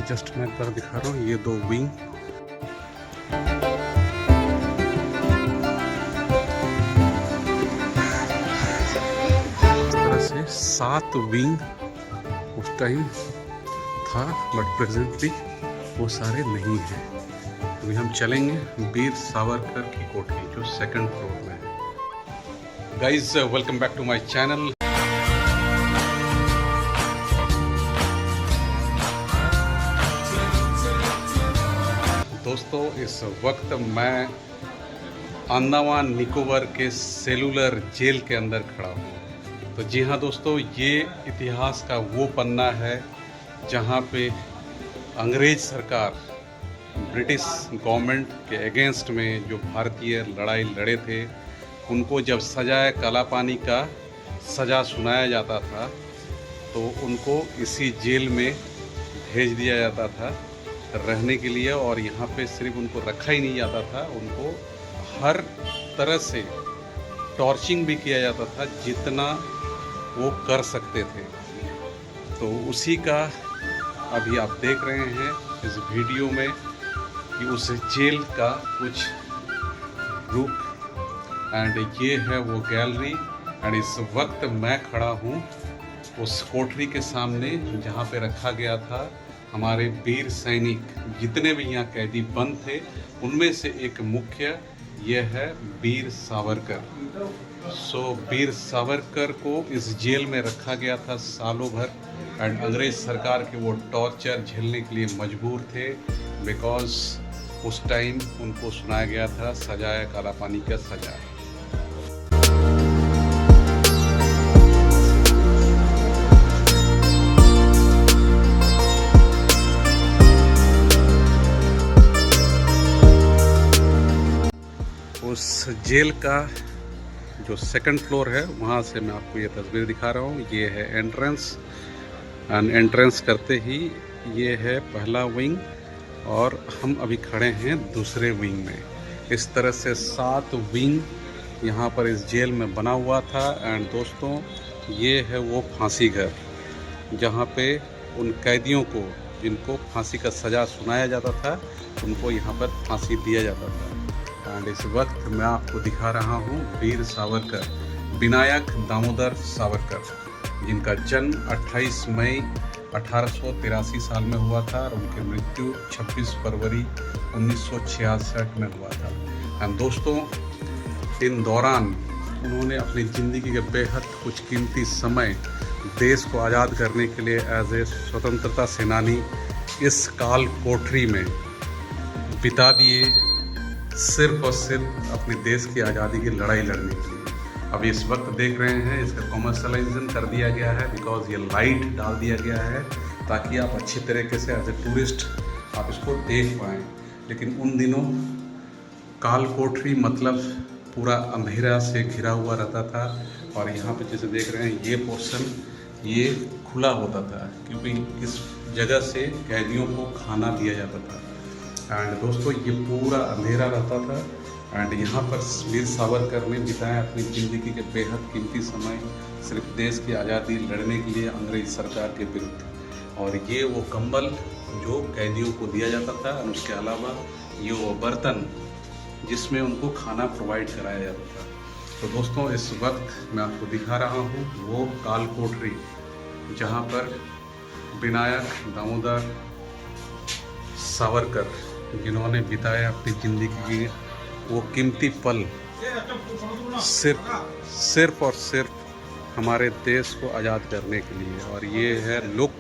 Just मैं एक बार दिखा रहा हूँ, ये दो विंग। इस तरह से 7 विंग उस टाइम था, बट प्रेजेंटली वो सारे नहीं हैं। अभी हम चलेंगे वीर सावरकर की कोठी जो 2nd फ्लोर में है। Guys welcome back to my channel. दोस्तों, इस वक्त मैं अंडमान निकोबार के सेलुलर जेल के अंदर खड़ा हूँ। तो जी हाँ दोस्तों, ये इतिहास का वो पन्ना है जहाँ पे अंग्रेज सरकार ब्रिटिश गवर्नमेंट के अगेंस्ट में जो भारतीय लड़ाई लड़े थे, उनको जब सजाए काला पानी का सज़ा सुनाया जाता था तो उनको इसी जेल में भेज दिया जाता था रहने के लिए। और यहाँ पे सिर्फ उनको रखा ही नहीं जाता था, उनको हर तरह से टॉर्चिंग भी किया जाता था जितना वो कर सकते थे। तो उसी का अभी आप देख रहे हैं इस वीडियो में कि उस जेल का कुछ रूप। एंड ये है वो गैलरी। एंड इस वक्त मैं खड़ा हूँ उस कोठरी के सामने जहाँ पे रखा गया था हमारे वीर सैनिक। जितने भी यहाँ कैदी बंद थे उनमें से एक मुख्य ये है वीर सावरकर। सो वीर सावरकर को इस जेल में रखा गया था सालों भर। एंड अंग्रेज सरकार के वो टॉर्चर झेलने के लिए मजबूर थे, बिकॉज उस टाइम उनको सुनाया गया था सजाए काला पानी का सजा। उस जेल का जो 2nd फ्लोर है वहाँ से मैं आपको ये तस्वीर दिखा रहा हूँ। ये है एंट्रेंस। एंड एंट्रेंस करते ही ये है पहला विंग और हम अभी खड़े हैं दूसरे विंग में। इस तरह से 7 विंग यहाँ पर इस जेल में बना हुआ था। एंड दोस्तों, ये है वो फांसी घर जहाँ पे उन कैदियों को जिनको फांसी का सज़ा सुनाया जाता था उनको यहाँ पर फांसी दिया जाता था। एंड इस वक्त मैं आपको दिखा रहा हूँ वीर सावरकर, विनायक दामोदर सावरकर, जिनका जन्म 28 मई 1883 साल में हुआ था और उनकी मृत्यु 26 फरवरी 1966 में हुआ था। एंड दोस्तों, इन दौरान उन्होंने अपनी ज़िंदगी के बेहद कुछ कीमती समय देश को आज़ाद करने के लिए एज ए स्वतंत्रता सेनानी इस काल कोठरी में बिता दिए, सिर्फ और सिर्फ अपने देश की आज़ादी की लड़ाई लड़ने के लिए। अभी इस वक्त देख रहे हैं इसका कमर्शलाइजेशन कर दिया गया है, बिकॉज ये लाइट डाल दिया गया है ताकि आप अच्छी तरीके से एज ए टूरिस्ट आप इसको देख पाएँ। लेकिन उन दिनों काल कोठरी मतलब पूरा अंधेरा से घिरा हुआ रहता था। और यहाँ पे जैसे देख रहे हैं ये पोर्शन ये खुला होता था क्योंकि इस जगह से कैदियों को खाना दिया जाता था। एंड दोस्तों, ये पूरा अंधेरा रहता था। एंड यहाँ पर वीर सावरकर ने बिताया अपनी ज़िंदगी के बेहद कीमती समय सिर्फ देश की आज़ादी लड़ने के लिए अंग्रेज सरकार के विरुद्ध। और ये वो कंबल जो कैदियों को दिया जाता था और उसके अलावा ये वो बर्तन जिसमें उनको खाना प्रोवाइड कराया जाता था। तो दोस्तों, इस वक्त मैं आपको दिखा रहा हूँ वो काल कोठरी जहाँ पर विनायक दामोदर सावरकर जिन्होंने बिताया अपनी ज़िंदगी की वो कीमती पल सिर्फ और सिर्फ हमारे देश को आज़ाद करने के लिए। और ये है लुक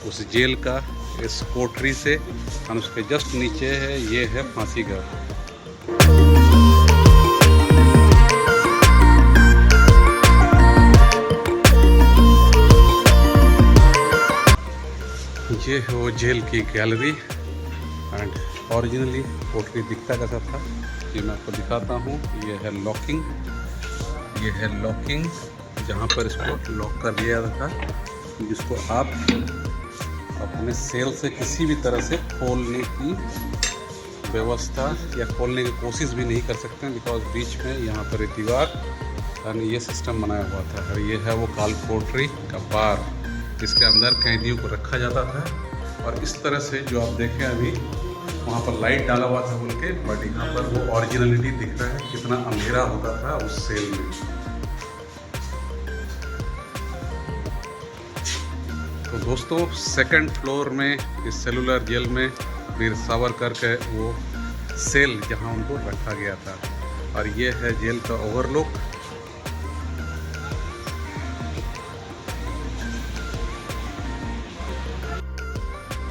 उस जेल का इस कोठरी से। और उसके जस्ट नीचे है ये है फांसी घर। ये है वो जेल की गैलरी। एंड ओरिजिनली कोठरी दिखता कैसा था ये मैं आपको दिखाता हूँ। ये है लॉकिंग, ये है लॉकिंग जहाँ पर इसको लॉक कर दिया जाता था, जिसको आप अपने सेल से किसी भी तरह से खोलने की व्यवस्था या खोलने की कोशिश भी नहीं कर सकते हैं, बिकॉज बीच में यहाँ पर एक दीवार और ये सिस्टम बनाया हुआ था। और ये है वो काल कोठरी का बार, इसके अंदर कैदियों को रखा जाता था। और इस तरह से जो आप देखें अभी वहाँ पर लाइट डाला हुआ था बोल के, बट यहाँ पर वो ओरिजिनलिटी दिख रहा है कितना अंधेरा होता था उस सेल में। तो दोस्तों सेकंड फ्लोर में इस सेलुलर जेल में वीर सावरकर के वो सेल जहाँ उनको रखा गया था, और ये है जेल का ओवरलुक।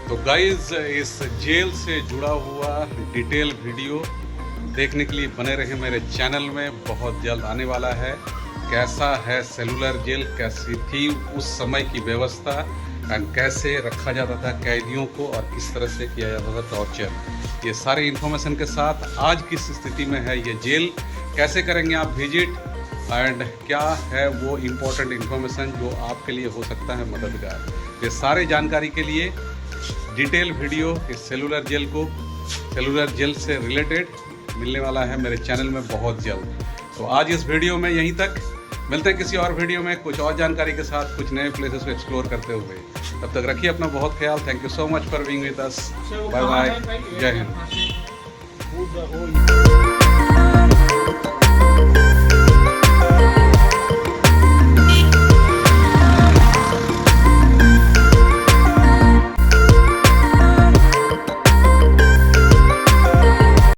तो गाइज इस जेल से जुड़ा हुआ डिटेल वीडियो देखने के लिए बने रहे मेरे चैनल में, बहुत जल्द आने वाला है। कैसा है सेलुलर जेल, कैसी थी उस समय की व्यवस्था, एंड कैसे रखा जाता था कैदियों को और किस तरह से किया जाता था टॉर्चर, ये सारे इन्फॉर्मेशन के साथ आज किस स्थिति में है ये जेल, कैसे करेंगे आप विजिट, एंड क्या है वो इम्पोर्टेंट इन्फॉर्मेशन जो आपके लिए हो सकता है मददगार। ये सारे जानकारी के लिए डिटेल वीडियो इस सेलुलर जेल से रिलेटेड मिलने वाला है मेरे चैनल में बहुत जल्द। तो आज इस वीडियो में यहीं तक, मिलते हैं किसी और वीडियो में कुछ और जानकारी के साथ, कुछ नए प्लेसेस को एक्सप्लोर करते हुए। तब तक रखिए अपना बहुत ख्याल। Thank you so much for being with us. Bye bye, जय हिंद।